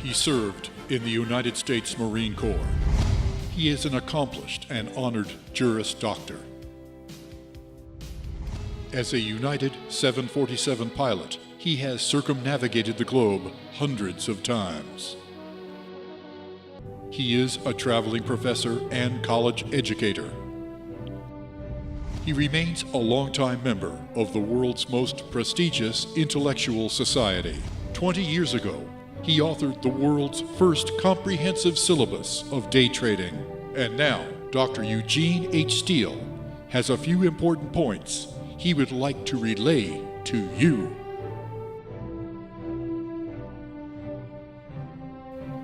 He served in the United States Marine Corps. He is an accomplished and honored Juris Doctor. As a United 747 pilot, he has circumnavigated the globe hundreds of times. He is a traveling professor and college educator. He remains a longtime member of the world's most prestigious intellectual society. 20 years ago, he authored the world's first comprehensive syllabus of day trading. And now, Dr. Eugene H. Steele has a few important points he would like to relay to you.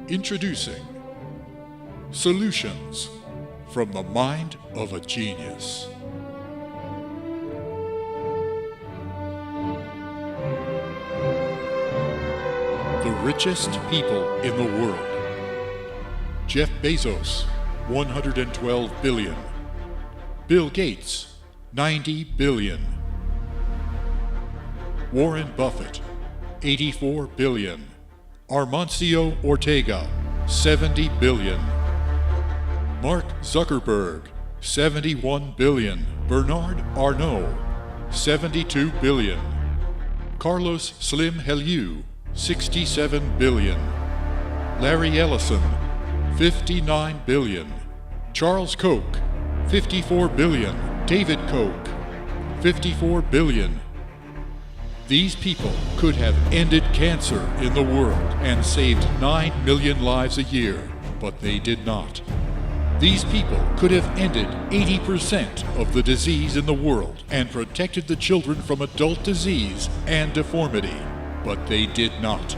Introducing Solutions from the Mind of a Genius. The richest people in the world. Jeff Bezos, 112 billion. Bill Gates, 90 billion. Warren Buffett, 84 billion. Armancio Ortega, 70 billion. Mark Zuckerberg, 71 billion. Bernard Arnault, 72 billion. Carlos Slim Helú, 67 billion. Larry Ellison, 59 billion. Charles Koch, 54 billion. David Koch, 54 billion. These people could have ended cancer in the world and saved 9 million lives a year, but they did not. These people could have ended 80% of the disease in the world and protected the children from adult disease and deformity, but they did not.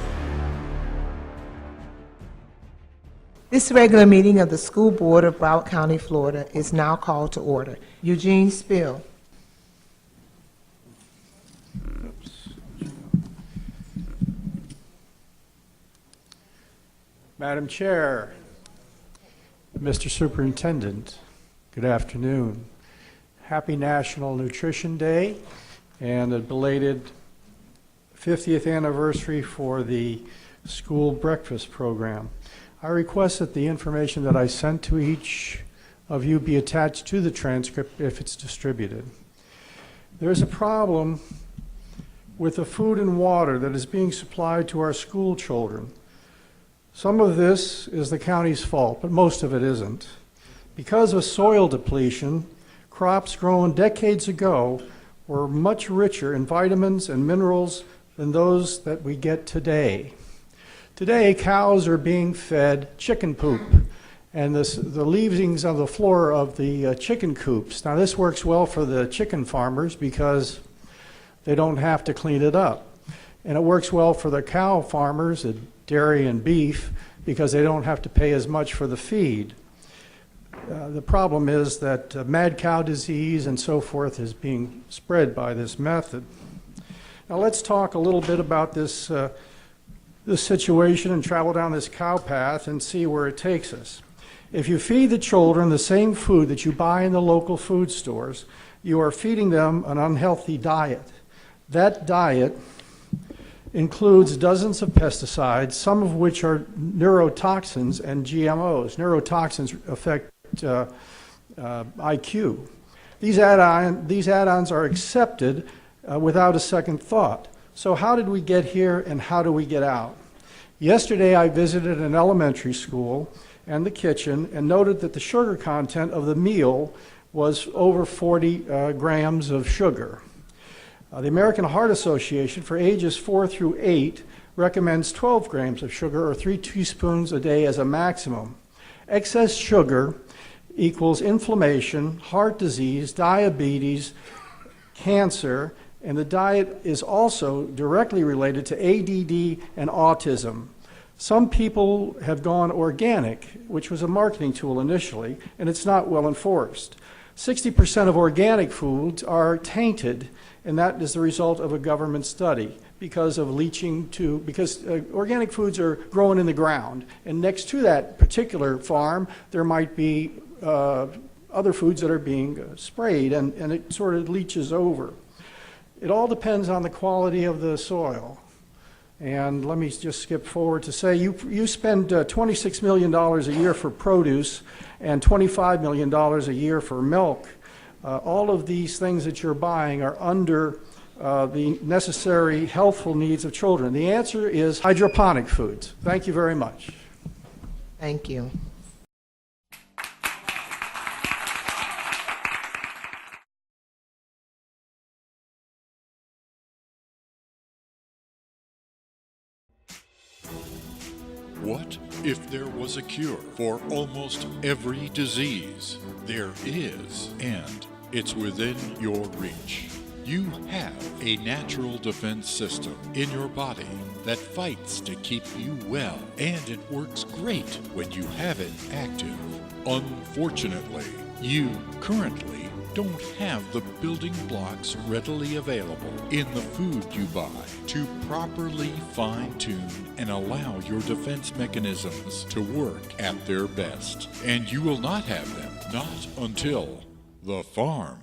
This regular meeting of the School Board of Broward County, Florida is now called to order. Eugene Steele. Madam Chair, Mr. Superintendent, good afternoon. Happy National Nutrition Day and a belated 50th anniversary for the school breakfast program. I request that the information that I sent to each of you be attached to the transcript if it's distributed. There's a problem with the food and water that is being supplied to our school children. Some of this is the county's fault, but most of it isn't. Because of soil depletion, crops grown decades ago were much richer in vitamins and minerals than those that we get today. Today, cows are being fed chicken poop and the leavings on the floor of the chicken coops. Now, this works well for the chicken farmers because they don't have to clean it up. And it works well for the cow farmers, dairy and beef, because they don't have to pay as much for the feed. The problem is that mad cow disease and so forth is being spread by this method. Now let's talk a little bit about this situation and travel down this cow path and see where it takes us. If you feed the children the same food that you buy in the local food stores, you are feeding them an unhealthy diet. That diet includes dozens of pesticides, some of which are neurotoxins and GMOs. Neurotoxins affect IQ. These add-ons are accepted without a second thought. So how did we get here and how do we get out? Yesterday I visited an elementary school and the kitchen and noted that the sugar content of the meal was over 40 grams of sugar. The American Heart Association for ages 4 through 8 recommends 12 grams of sugar or 3 teaspoons a day as a maximum. Excess sugar equals inflammation, heart disease, diabetes, cancer, and the diet is also directly related to ADD and autism. Some people have gone organic, which was a marketing tool initially, and it's not well enforced. 60% of organic foods are tainted, and that is the result of a government study because of because organic foods are grown in the ground, and next to that particular farm there might be other foods that are being sprayed, and it sort of leaches over. It all depends on the quality of the soil. And let me just skip forward to say you spend $26 million a year for produce and $25 million a year for milk. All of these things that you're buying are under the necessary healthful needs of children. The answer is hydroponic foods. Thank you very much. Thank you. What if there was a cure for almost every disease? There is, and it's within your reach. You have a natural defense system in your body that fights to keep you well, and it works great when you have it active. Unfortunately, you currently don't have the building blocks readily available in the food you buy to properly fine-tune and allow your defense mechanisms to work at their best. And you will not have them, not until the farm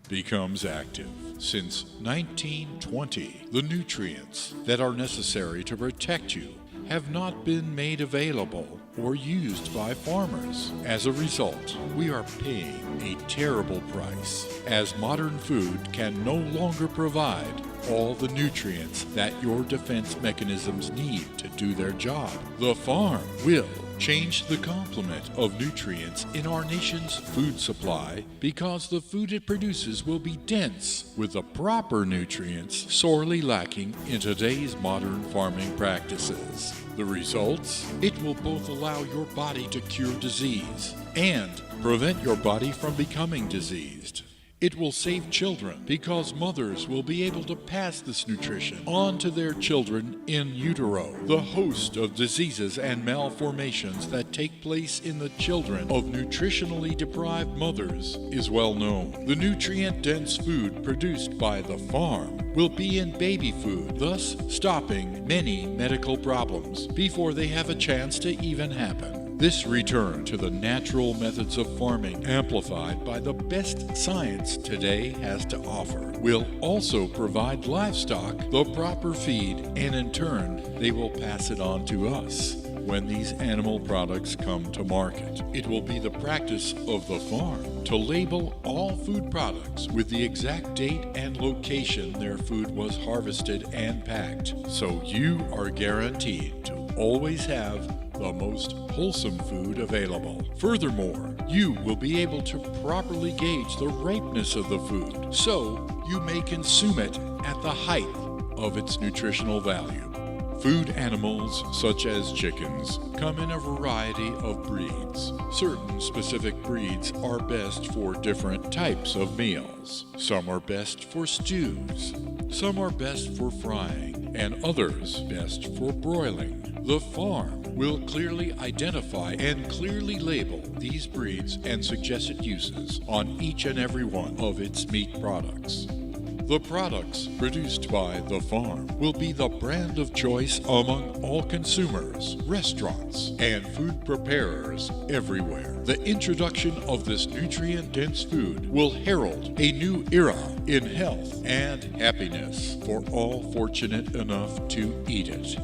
becomes active. Since 1920, the nutrients that are necessary to protect you have not been made available or used by farmers. As a result, we are paying a terrible price, as modern food can no longer provide all the nutrients that your defense mechanisms need to do their job. The farm will change the complement of nutrients in our nation's food supply because the food it produces will be dense with the proper nutrients sorely lacking in today's modern farming practices. The results? It will both allow your body to cure disease and prevent your body from becoming diseased. It will save children because mothers will be able to pass this nutrition on to their children in utero. The host of diseases and malformations that take place in the children of nutritionally deprived mothers is well known. The nutrient-dense food produced by the farm will be in baby food, thus stopping many medical problems before they have a chance to even happen. This return to the natural methods of farming, amplified by the best science today has to offer, will also provide livestock the proper feed, and in turn, they will pass it on to us when these animal products come to market. It will be the practice of the farm to label all food products with the exact date and location their food was harvested and packed, so you are guaranteed to always have the most wholesome food available. Furthermore, you will be able to properly gauge the ripeness of the food, so you may consume it at the height of its nutritional value. Food animals, such as chickens, come in a variety of breeds. Certain specific breeds are best for different types of meals. Some are best for stews, some are best for frying, and others best for broiling. The farm will clearly identify and clearly label these breeds and suggested uses on each and every one of its meat products. The products produced by the farm will be the brand of choice among all consumers, restaurants, and food preparers everywhere. The introduction of this nutrient-dense food will herald a new era in health and happiness for all fortunate enough to eat it.